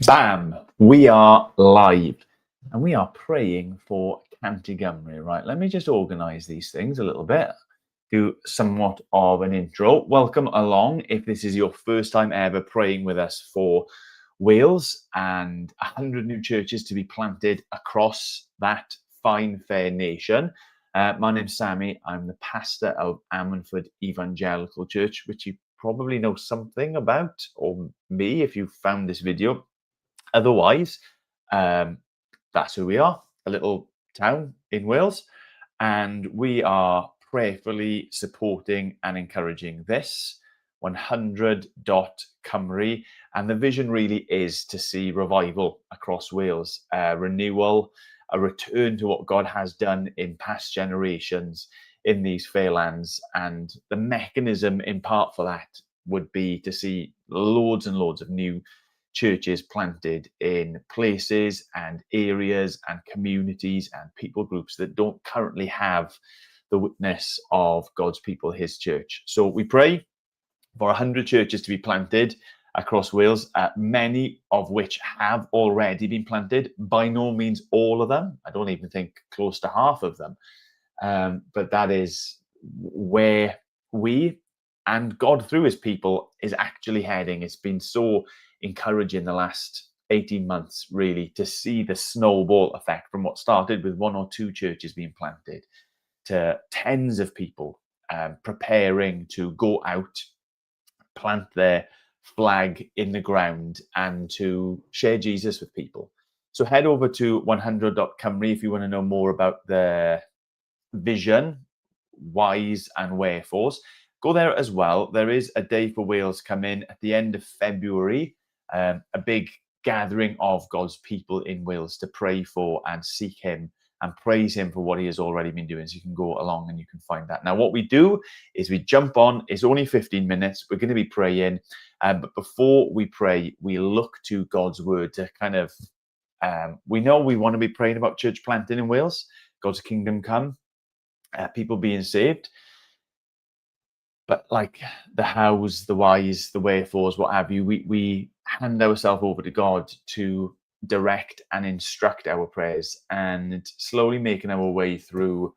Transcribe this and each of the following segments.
Bam! We are live and we are praying for Cantigumri, right? Let me just organize these things a little bit, do somewhat of an intro. Welcome along if this is your first time ever praying with us for Wales and 100 new churches to be planted across that fine, fair nation. My name's Sammy. I'm the pastor of Ammanford Evangelical Church, which you probably know something about, or me if you found this video. Otherwise, that's who we are, a little town in Wales, and we are prayerfully supporting and encouraging this 100.Cymru, and the vision really is to see revival across Wales, renewal, a return to what God has done in past generations in these fair lands, and the mechanism in part for that would be to see loads and loads of new churches planted in places and areas and communities and people groups that don't currently have the witness of God's people, his church. So we pray for 100 churches to be planted across Wales, many of which have already been planted. By no means all of them. I don't even think close to half of them. But that is where we and God through his people is actually heading. It's been so encouraging the last 18 months, really, to see the snowball effect from what started with one or two churches being planted to tens of people preparing to go out, plant their flag in the ground, and to share Jesus with people. So head over to 100.Cymru if you want to know more about the vision, whys and wherefores. Go there as well. There is a Day for Wales coming at the end of February, a big gathering of God's people in Wales to pray for and seek him and praise him for what he has already been doing. So you can go along and you can find that. Now, what we do is we jump on. It's only 15 minutes. We're going to be praying. But before we pray, we look to God's word to kind of, we know we want to be praying about church planting in Wales, God's kingdom come, people being saved. But like the hows, the whys, the wherefores, what have you, we hand ourselves over to God to direct and instruct our prayers, and slowly making our way through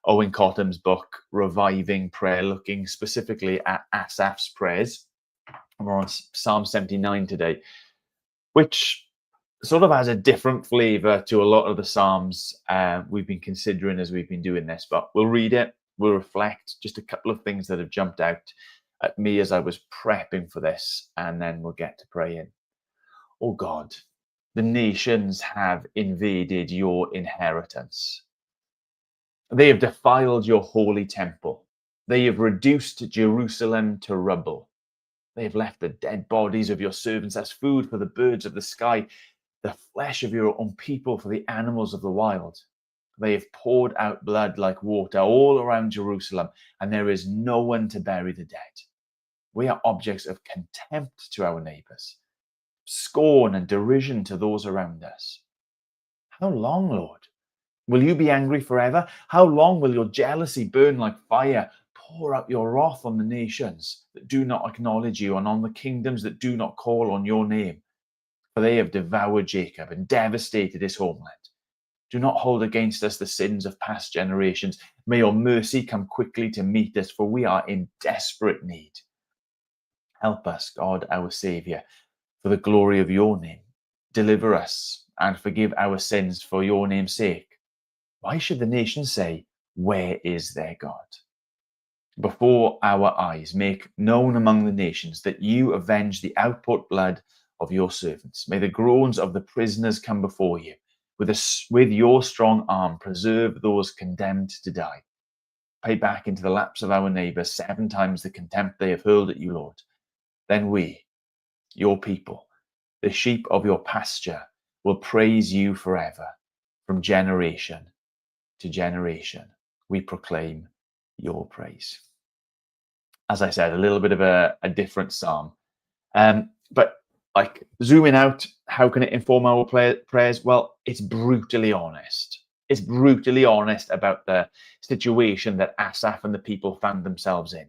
Owen Cotham's book, Reviving Prayer, looking specifically at Asaph's prayers. We're on Psalm 79 today, which sort of has a different flavor to a lot of the Psalms we've been considering as we've been doing this, but we'll read it. We'll reflect just a couple of things that have jumped out at me as I was prepping for this, and then we'll get to praying. Oh God, the nations have invaded your inheritance. They have defiled your holy temple. They have reduced Jerusalem to rubble. They have left the dead bodies of your servants as food for the birds of the sky, the flesh of your own people for the animals of the wild. They have poured out blood like water all around Jerusalem, and there is no one to bury the dead. We are objects of contempt to our neighbors, scorn and derision to those around us. How long, Lord? Will you be angry forever? How long will your jealousy burn like fire? Pour out your wrath on the nations that do not acknowledge you, and on the kingdoms that do not call on your name. For they have devoured Jacob and devastated his homeland. Do not hold against us the sins of past generations. May your mercy come quickly to meet us, for we are in desperate need. Help us, God, our Saviour, for the glory of your name. Deliver us and forgive our sins for your name's sake. Why should the nations say, where is their God? Before our eyes, make known among the nations that you avenge the outpoured blood of your servants. May the groans of the prisoners come before you. With your strong arm, preserve those condemned to die. Pay back into the laps of our neighbors 7 times the contempt they have hurled at you, Lord. Then we, your people, the sheep of your pasture, will praise you forever. From generation to generation, we proclaim your praise. As I said, a little bit of a different psalm. But like zooming out, how can it inform our prayers? Well, it's brutally honest. It's brutally honest about the situation that Asaph and the people found themselves in.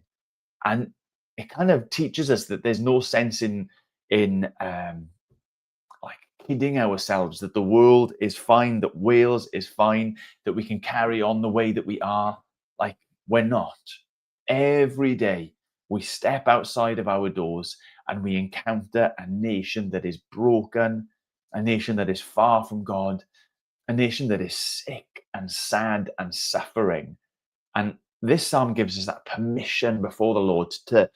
And it kind of teaches us that there's no sense in like kidding ourselves that the world is fine, that Wales is fine, that we can carry on the way that we are. Like, we're not. Every day we step outside of our doors and we encounter a nation that is broken, a nation that is far from God, a nation that is sick and sad and suffering. And this psalm gives us that permission before the Lord to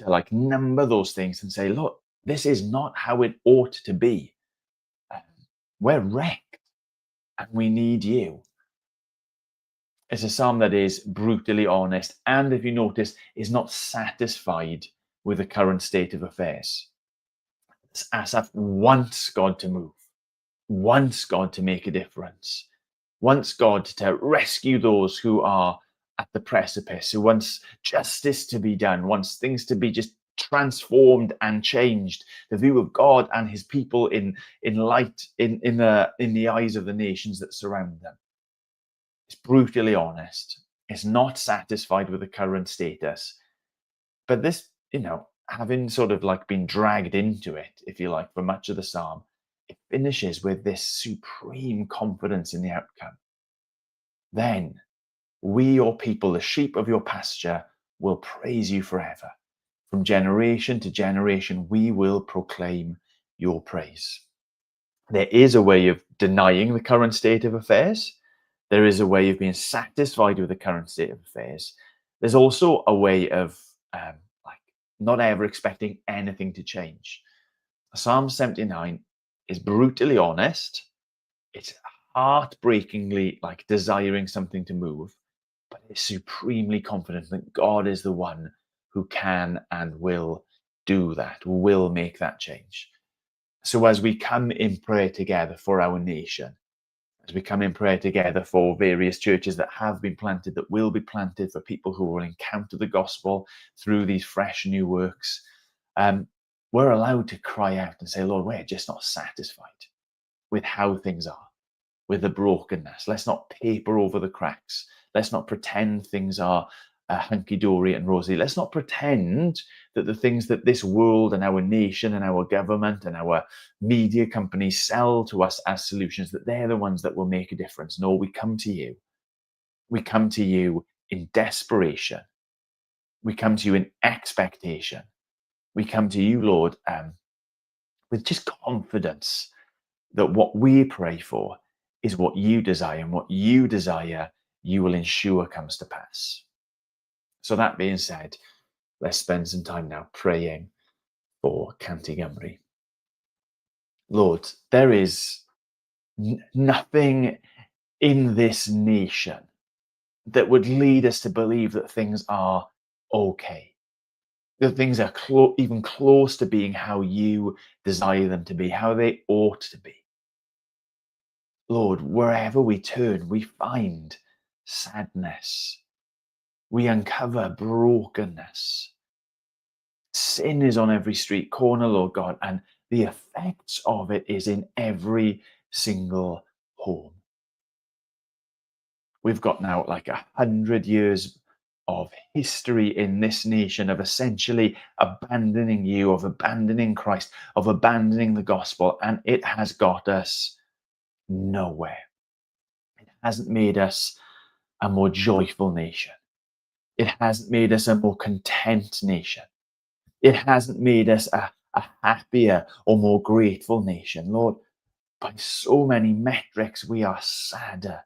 like number those things and say, look, this is not how it ought to be. Um, we're wrecked and we need you. It's a psalm that is brutally honest, and if you notice, is not satisfied with the current state of affairs. Asaph wants God to move, wants God to make a difference, wants God to rescue those who are at the precipice, who wants justice to be done, wants things to be just transformed and changed. The view of God and his people in light in the eyes of the nations that surround them. It's brutally honest. It's not satisfied with the current status. But this, having sort of like been dragged into it, if you like, for much of the psalm, it finishes with this supreme confidence in the outcome. Then we, your people, the sheep of your pasture, will praise you forever. From generation to generation, we will proclaim your praise. There is a way of denying the current state of affairs. There is a way of being satisfied with the current state of affairs. There's also a way of like not ever expecting anything to change. Psalm 79 is brutally honest. It's heartbreakingly like desiring something to move, but it's supremely confident that God is the one who can and will do that, will make that change. So as we come in prayer together for our nation, as we come in prayer together for various churches that have been planted, that will be planted, for people who will encounter the gospel through these fresh new works, we're allowed to cry out and say, Lord, we're just not satisfied with how things are, with the brokenness. Let's not paper over the cracks. Let's not pretend things are hunky-dory and rosy. Let's not pretend that the things that this world and our nation and our government and our media companies sell to us as solutions, that they're the ones that will make a difference. No, we come to you. We come to you in desperation. We come to you in expectation. We come to you, Lord, with just confidence that what we pray for is what you desire, and what you desire, you will ensure comes to pass. So that being said, let's spend some time now praying for County Gymru. Lord, there is nothing in this nation that would lead us to believe that things are okay, that things are even close to being how you desire them to be, how they ought to be. Lord, wherever we turn, we find sadness. We uncover brokenness. Sin is on every street corner, Lord God, and the effects of it is in every single home. We've got now like 100 years of history in this nation of essentially abandoning you, of abandoning Christ, of abandoning the gospel, and it has got us nowhere. It hasn't made us a more joyful nation. It hasn't made us a more content nation. It hasn't made us a happier or more grateful nation. Lord, by so many metrics, we are sadder.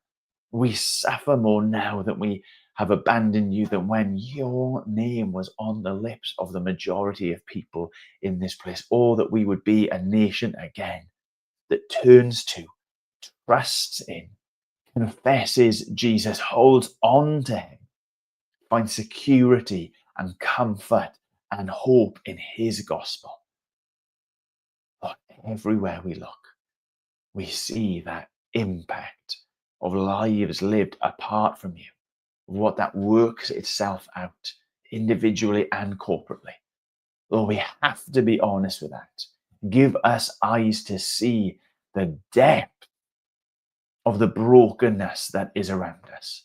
We suffer more now that we have abandoned you than when your name was on the lips of the majority of people in this place. Or that we would be a nation again that turns to, trusts in, confesses Jesus, holds on to him, finds security and comfort and hope in his gospel. Lord, everywhere we look, we see that impact of lives lived apart from you, what that works itself out individually and corporately. Lord, we have to be honest with that. Give us eyes to see the depth of the brokenness that is around us.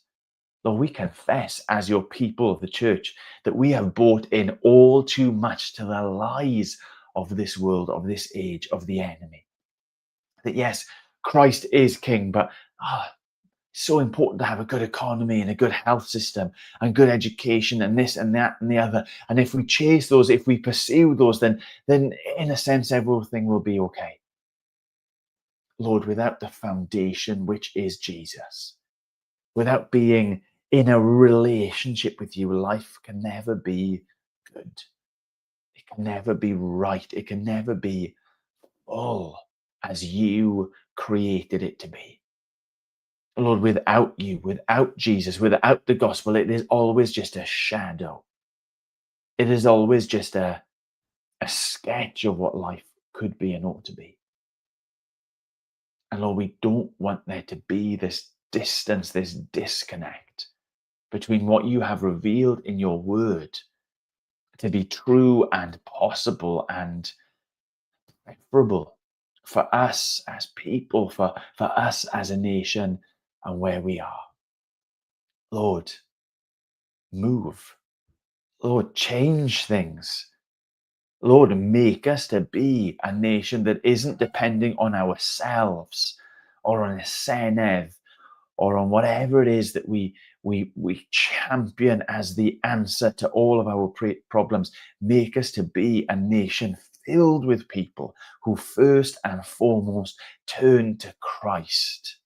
Lord, we confess as your people of the church that we have bought in all too much to the lies of this world, of this age, of the enemy. That yes, Christ is king, but it's so important to have a good economy and a good health system and good education and this and that and the other. And if we chase those, if we pursue those, then in a sense everything will be okay. Lord, without the foundation, which is Jesus, without being in a relationship with you, life can never be good. It can never be right. It can never be all as you created it to be. Lord, without you, without Jesus, without the gospel, it is always just a shadow. It is always just a sketch of what life could be and ought to be. And Lord, we don't want there to be this distance, this disconnect between what you have revealed in your word to be true and possible and preferable for us as people, for us as a nation, and where we are. Lord, move. Lord, change things. Lord, make us to be a nation that isn't depending on ourselves or on a Senedd or on whatever it is that we champion as the answer to all of our problems. Make us to be a nation filled with people who first and foremost turn to Christ.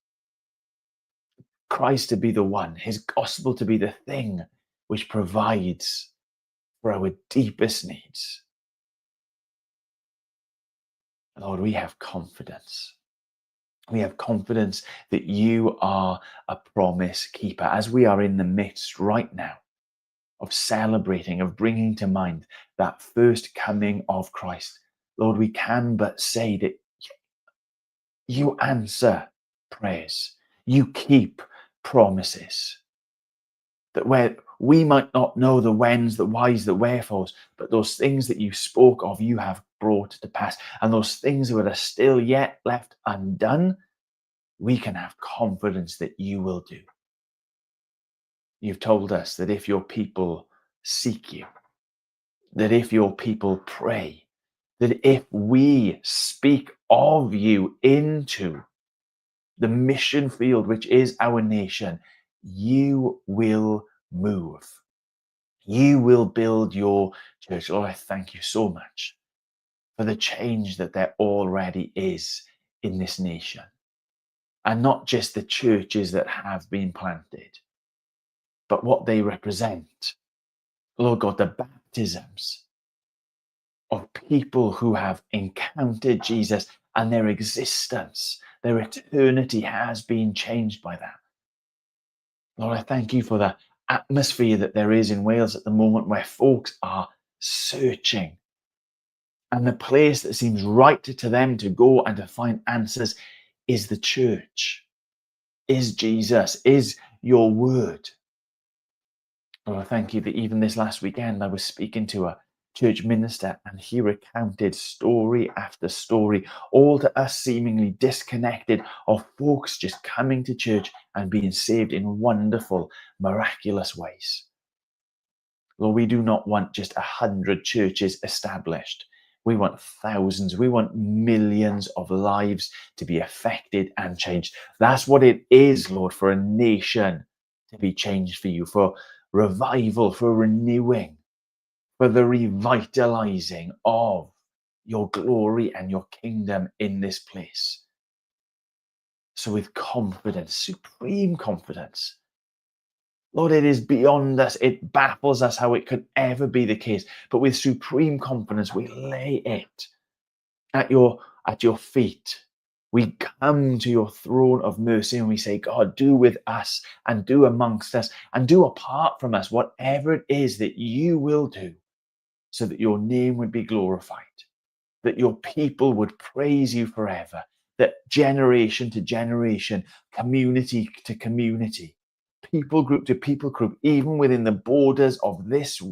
Christ to be the one, his gospel to be the thing which provides for our deepest needs. Lord, we have confidence. We have confidence that you are a promise keeper, as we are in the midst right now of celebrating, of bringing to mind that first coming of Christ. Lord, we can but say that you answer prayers, you keep promises. That where we might not know the whens, the whys, the wherefores, but those things that you spoke of, you have brought to pass. And those things that are still yet left undone, we can have confidence that you will do. You've told us that if your people seek you, that if your people pray, that if we speak of you into the mission field, which is our nation, you will move. You will build your church. Lord, I thank you so much for the change that there already is in this nation. And not just the churches that have been planted, but what they represent. Lord God, the baptisms of people who have encountered Jesus and their existence, their eternity has been changed by that. Lord, I thank you for the atmosphere that there is in Wales at the moment where folks are searching. And the place that seems right to them to go and to find answers is the church, is Jesus, is your word. Lord, I thank you that even this last weekend I was speaking to a church minister and he recounted story after story, all to us seemingly disconnected, of folks just coming to church and being saved in wonderful, miraculous ways. Lord, we do not want just 100 churches established. We want thousands. We want millions of lives to be affected and changed. That's what it is, Lord, for a nation to be changed for you, for revival, for renewing, for the revitalizing of your glory and your kingdom in this place. So with confidence, supreme confidence, Lord, it is beyond us. It baffles us how it could ever be the case. But with supreme confidence, we lay it at your feet. We come to your throne of mercy and we say, God, do with us and do amongst us and do apart from us whatever it is that you will do, so that your name would be glorified, that your people would praise you forever, that generation to generation, community to community, people group to people group, even within the borders of this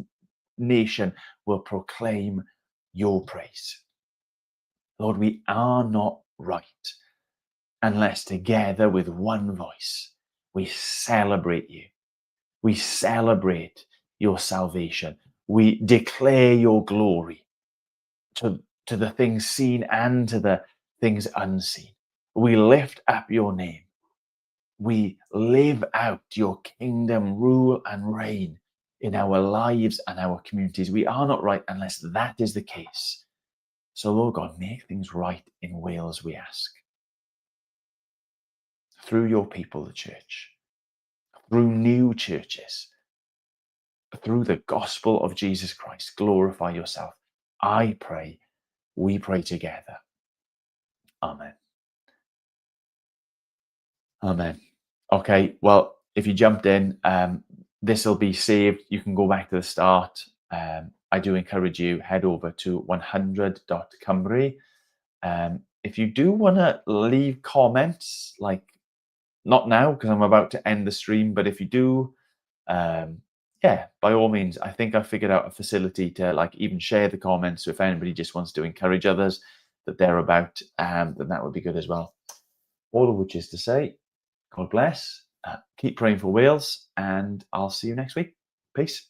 nation, will proclaim your praise. Lord, we are not right unless together with one voice we celebrate you. We celebrate your salvation. We declare your glory to the things seen and to the things unseen. We lift up your name. We live out your kingdom, rule and reign in our lives and our communities. We are not right unless that is the case. So, Lord God, make things right in Wales, we ask. Through your people, the church, through new churches, through the gospel of Jesus Christ, glorify yourself. I pray, we pray together. Amen. Amen. Okay, well, if you jumped in, this will be saved. You can go back to the start. I do encourage you, head over to 100.cymru. If you do want to leave comments, like not now because I'm about to end the stream, but if you do, yeah, by all means, I think I figured out a facility to like even share the comments. So if anybody just wants to encourage others that they're about, then that would be good as well. All of which is to say, God bless. Keep praying for Wales, and I'll see you next week. Peace.